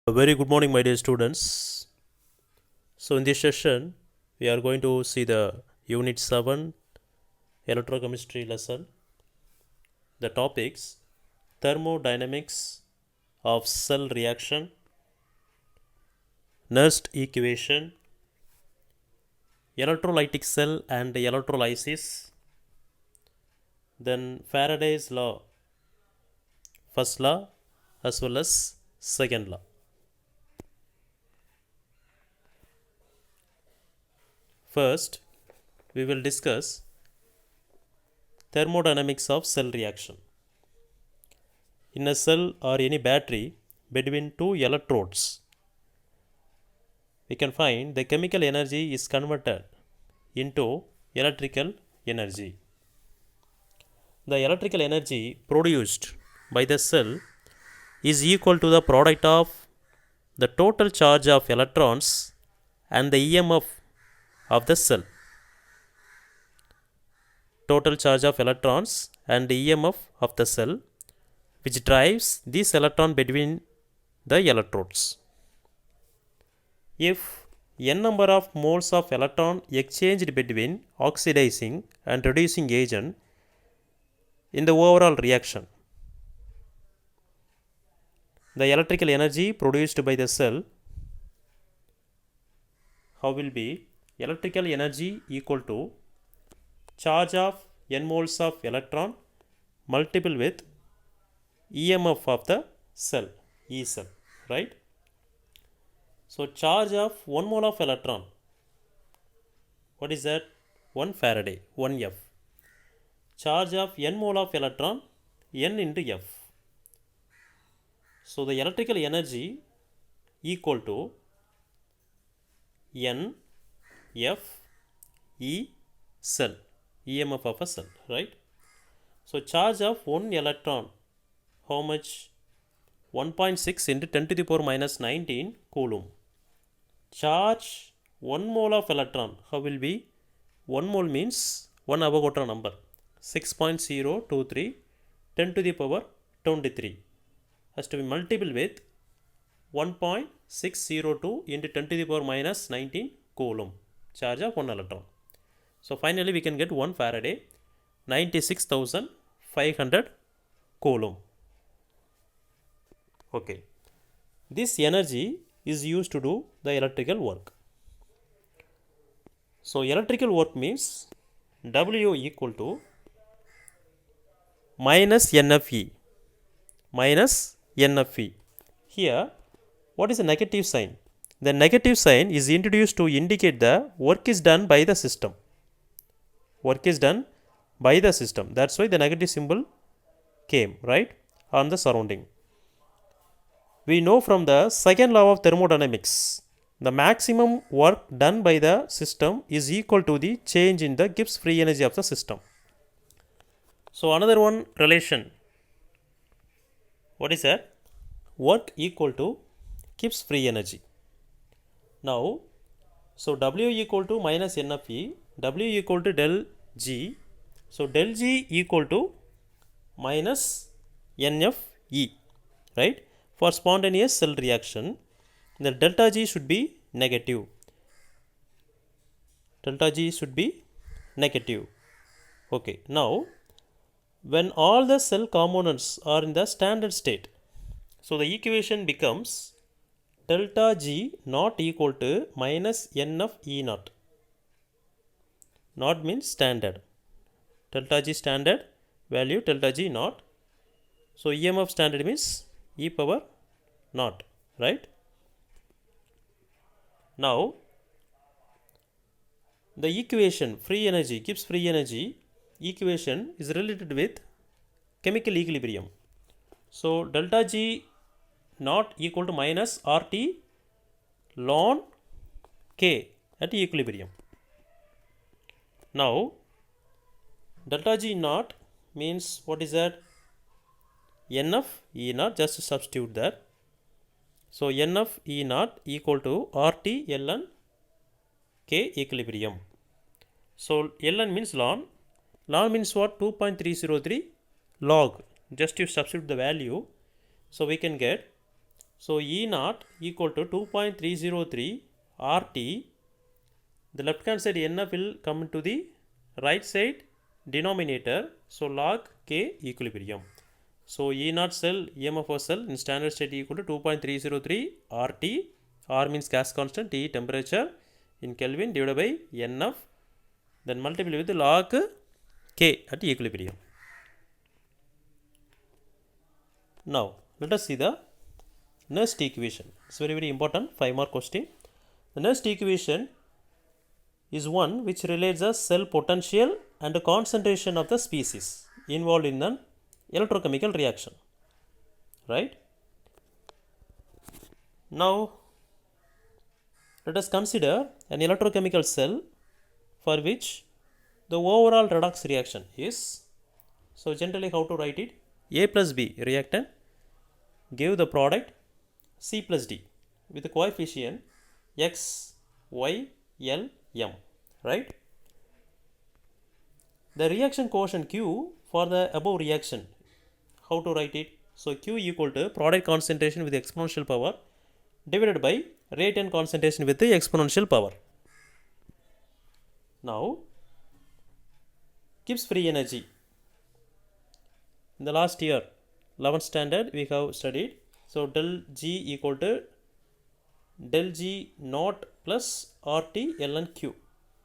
A very good morning, my dear students. So, in this session, we are going to see the Unit 7 Electrochemistry lesson. The topics thermodynamics of cell reaction, Nernst equation, electrolytic cell and electrolysis, then Faraday's law, first law as well as second law. First, we will discuss thermodynamics of cell reaction. In a cell or any battery, between two electrodes, we can find the chemical energy is converted into electrical energy. The electrical energy produced by the cell is equal to the product of the total charge of electrons and the EMF of the cell. Total charge of electrons and the EMF of the cell, which drives this electron between the electrodes. If n number of moles of electron exchanged between oxidizing and reducing agent in the overall reaction, the electrical energy produced by the cell how will be electrical energy equal to charge of n moles of electron multiple with EMF of the cell, E cell, right? So, charge of 1 mole of electron, what is that? 1 Faraday, 1 F. Charge of n mole of electron, n into F. So, the electrical energy equal to n F E cell, EMF of a cell, right? So, charge of 1 electron, how much? 1.6 into 10 to the power minus 19 coulomb. Charge 1 mole of electron, how will be? 1 mole means 1 Avogadro number, 6.023 10 to the power 23 has to be multiple with 1.602 into 10 to the power minus 19 coulomb, charge of 1 electron. So, finally, we can get 1 Faraday, 96,500 coulomb. Okay. This energy is used to do the electrical work. So, electrical work means W equal to minus NFE, minus NFE. Here, what is the negative sign? The negative sign is introduced to indicate the work is done by the system. Work is done by the system. That's why the negative symbol came, right, on the surrounding. We know from the second law of thermodynamics, the maximum work done by the system is equal to the change in the Gibbs free energy of the system. So, another one relation, what is that? Work equal to Gibbs free energy. Now, so W equal to minus N of E, W equal to del G. So, del G equal to minus N of E, right? For spontaneous cell reaction, the delta G should be negative. Delta G should be negative. Okay. Now, when all the cell components are in the standard state, so the equation becomes delta G not equal to minus N of E naught. Naught means standard. Delta G standard value, delta G naught. So, EMF standard means E power naught, right? Now, the equation free energy, Gibbs free energy equation is related with chemical equilibrium. So, delta G naught equal to minus RT ln K at equilibrium. Now, delta G naught means what is that? N of E naught, just substitute that. So, N of E naught equal to RT ln K equilibrium. So, ln means ln. Ln means what? 2.303 log. Just you substitute the value. So, we can get So E naught equal to 2.303 RT. The left hand side NF will come to the right side denominator. So log K equilibrium. So E naught cell EMF of cell in standard state equal to 2.303 RT. R means gas constant, T temperature in Kelvin divided by NF. Then multiply with log K at equilibrium. Now let us see the Nernst equation. It's very important. 5 more question. The Nernst equation is one which relates the cell potential and the concentration of the species involved in an electrochemical reaction. Right? Now let us consider an electrochemical cell for which the overall redox reaction is, so generally how to write it, A plus B reactant give the product C plus D with the coefficient X, Y, L, M, right? The reaction quotient Q for the above reaction, how to write it? So Q equal to product concentration with exponential power divided by rate and concentration with the exponential power. Now Gibbs free energy. In the last year 11th standard we have studied. So del G equal to del G naught plus RT ln Q.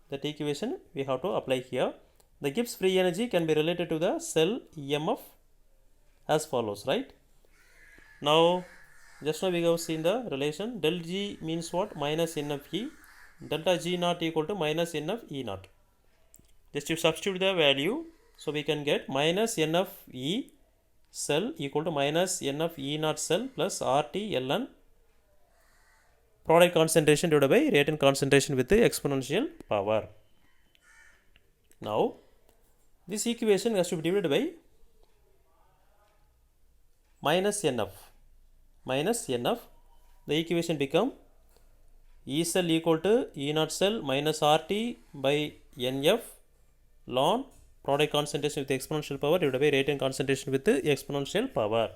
That equation we have to apply here. The Gibbs free energy can be related to the cell EMF as follows, right? Now just now we have seen the relation. Del G means what? Minus NF E. Delta G naught equal to minus NF E naught. Just to substitute the value, so we can get minus NF E cell equal to minus NF E naught cell plus RT ln product concentration divided by rate and concentration with the exponential power. Now this equation has to be divided by minus NF. Minus NF, the equation become E cell equal to E naught cell minus RT by NF ln product concentration with the exponential power divided by rate and concentration with the exponential power.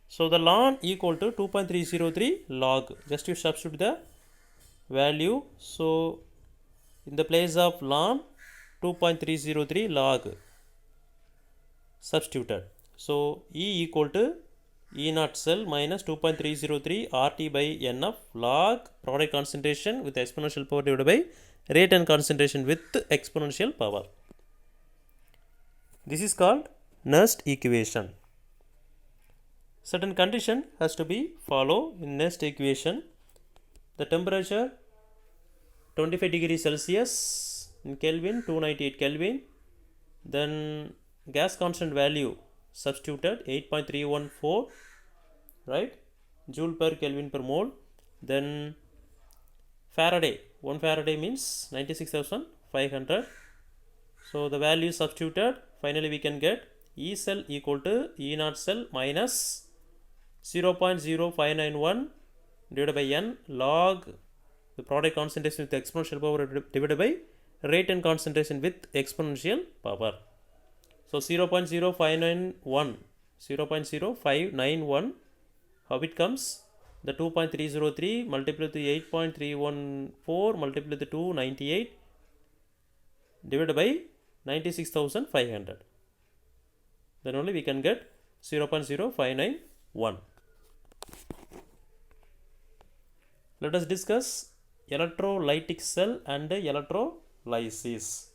So the ln equal to 2.303 log. Just you substitute the value. So in the place of ln 2.303 log substituted. So E equal to E naught cell minus 2.303 RT by NF log product concentration with exponential power divided by rate and concentration with exponential power. This is called Nernst equation. Certain condition has to be followed in Nernst equation. The temperature 25 degrees Celsius in Kelvin, 298 Kelvin. Then gas constant value substituted 8.314, right? Joule per Kelvin per mole. Then Faraday, 1 Faraday means 96,500. So the value substituted, finally we can get E cell equal to E naught cell minus 0.0591 divided by N log the product concentration with exponential power divided by rate and concentration with exponential power. So 0.0591 how it comes? The 2.303 multiplied with 8.314 multiplied with 298 divided by 96,500. Then only we can get 0.0591. Let us discuss electrolytic cell and electrolysis.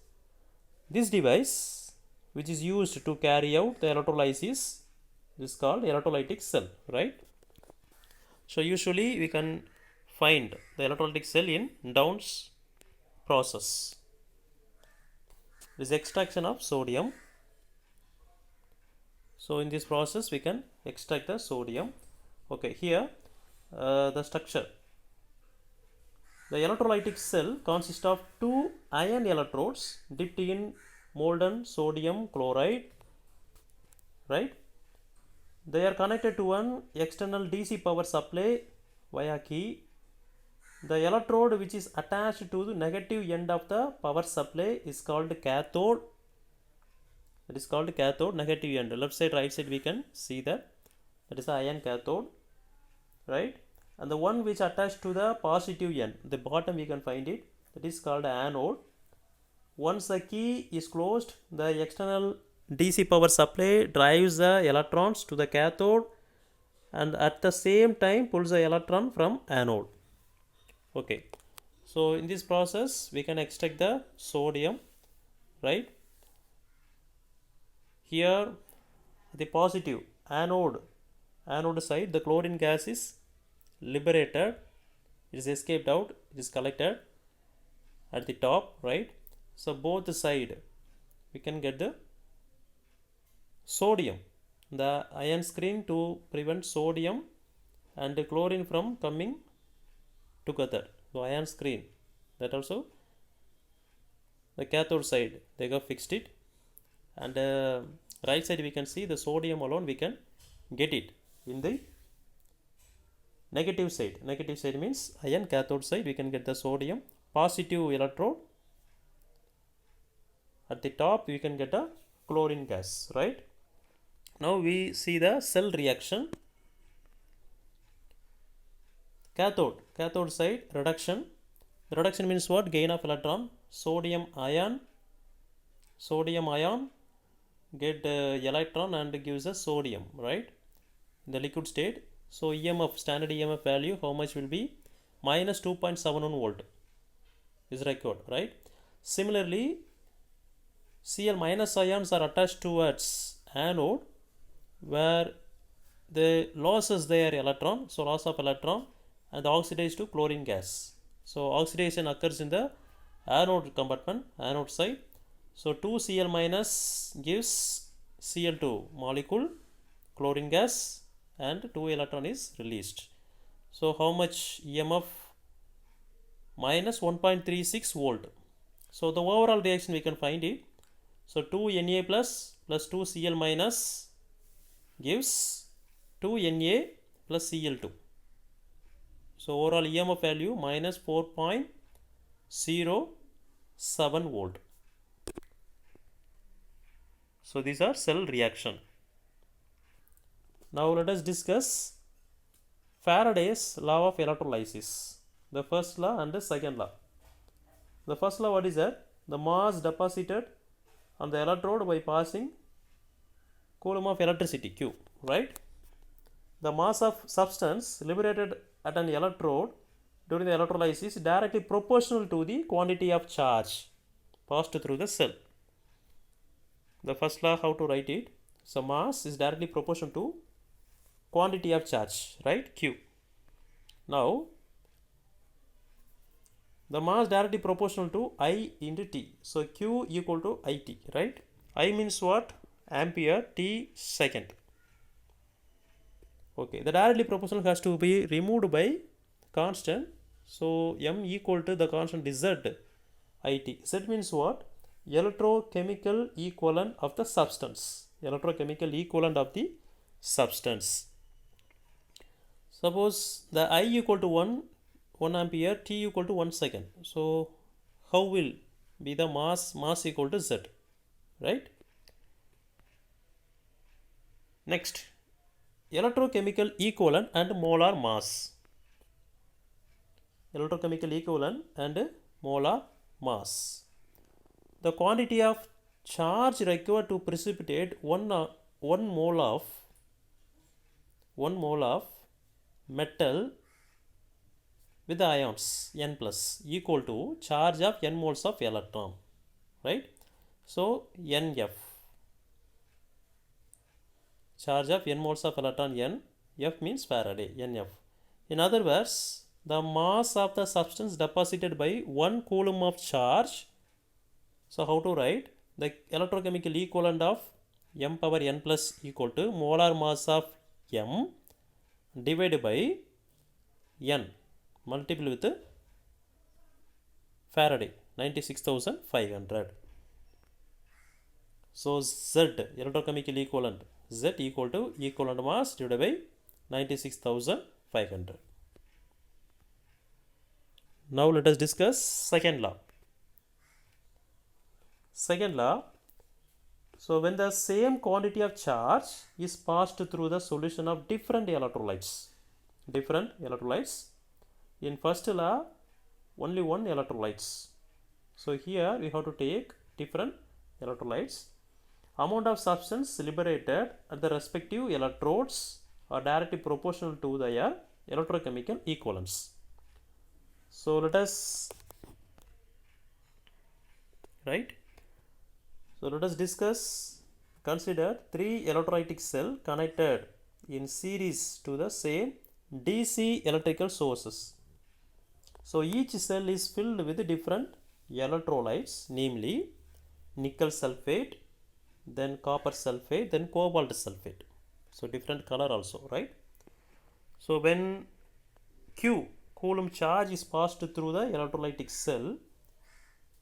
This device which is used to carry out the electrolysis is called electrolytic cell, right? So usually we can find the electrolytic cell in Downs process. This extraction of sodium. So in this process we can extract the sodium. Okay, here the structure. The electrolytic cell consists of two ion electrodes dipped in molten sodium chloride, right? They are connected to an external DC power supply via key. The electrode which is attached to the negative end of the power supply is called cathode. That is called cathode, negative end. Left side, right side we can see that. That is the ion cathode. right? And the one which attached to the positive n, the bottom we can find it, that is called anode. Once the key is closed, the external DC power supply drives the electrons to the cathode and at the same time pulls the electron from anode. Okay, so in this process we can extract the sodium, right? Here the positive anode side, the chlorine gas is liberated, it is escaped out, it is collected at the top, right? So both the side we can get the sodium, the ion screen to prevent sodium and the chlorine from coming together. So ion screen, that also the cathode side they got fixed it, and right side we can see the sodium alone we can get it in the negative side. Negative side means ion cathode side we can get the sodium. Positive electrode, at the top we can get a chlorine gas, right? Now we see the cell reaction. Cathode side reduction. Reduction means what? Gain of electron. Sodium ion get electron and gives a sodium, right, in the liquid state. So EMF, standard EMF value, how much will be? Minus 2.71 volt is required, right? Similarly, Cl minus ions are attached towards anode where the losses their electron, so loss of electron, and the oxidized to chlorine gas. So oxidation occurs in the anode compartment, anode side. So 2Cl minus gives Cl2 molecule, chlorine gas, and 2 electron is released. So how much EMF? Minus 1.36 volt. So the overall reaction we can find it. So 2Na plus 2Cl minus gives 2Na plus Cl2. So overall EMF value minus 4.07 volt. So these are cell reaction. Now let us discuss Faraday's law of electrolysis. The first law and the second law. The first law, what is that? The mass deposited on the electrode by passing coulomb of electricity Q, right? The mass of substance liberated at an electrode during the electrolysis is directly proportional to the quantity of charge passed through the cell. The first law, how to write it? So mass is directly proportional to quantity of charge, right? Q. Now the mass directly proportional to I into T. So Q equal to IT, right? I means what? Ampere, T second. Okay, the directly proportional has to be removed by constant. So M equal to the constant is Z, IT. Z means what? Electrochemical equivalent of the substance. Electrochemical equivalent of the substance. Suppose the I equal to 1 ampere, T equal to 1 second. So how will be the mass equal to Z, right? Next, electrochemical equivalent and molar mass. Electrochemical equivalent and molar mass. The quantity of charge required to precipitate 1 mole of metal with the ions N plus equal to charge of N moles of electron, right? So NF, charge of N moles of electron N, F means Faraday, NF. In other words, the mass of the substance deposited by 1 coulomb of charge. So how to write? The electrochemical equivalent of M power N plus equal to molar mass of M divided by N multiple with Faraday, 96,500. So Z, electrochemical equivalent, Z equal to equivalent mass divided by 96,500. Now let us discuss second law. Second law, so when the same quantity of charge is passed through the solution of different electrolytes, different electrolytes. In first law, only one electrolytes. So here we have to take different electrolytes. Amount of substance liberated at the respective electrodes are directly proportional to their electrochemical equivalents. So let us consider three electrolytic cell connected in series to the same DC electrical sources. So each cell is filled with different electrolytes, namely nickel sulfate, then copper sulfate, then cobalt sulfate. So different color also, right? So when Q, Coulomb charge, is passed through the electrolytic cell,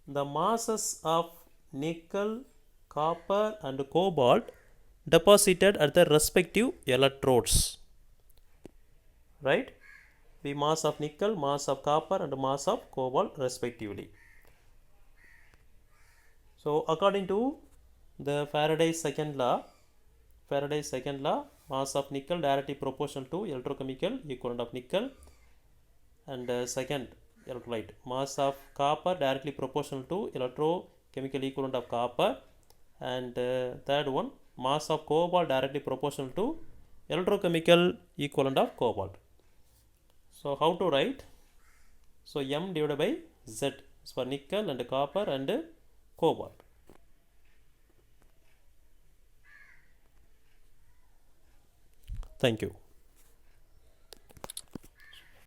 the masses of nickel, copper and cobalt deposited at the respective electrodes, right? The mass of nickel, mass of copper and mass of cobalt respectively. So according to the Faraday's second law, mass of nickel directly proportional to electrochemical equivalent of nickel, and second electrolyte, mass of copper directly proportional to electrochemical equivalent of copper, and third one, mass of cobalt directly proportional to electrochemical equivalent of cobalt. So how to write? So M divided by Z is for nickel and copper and cobalt. Thank you.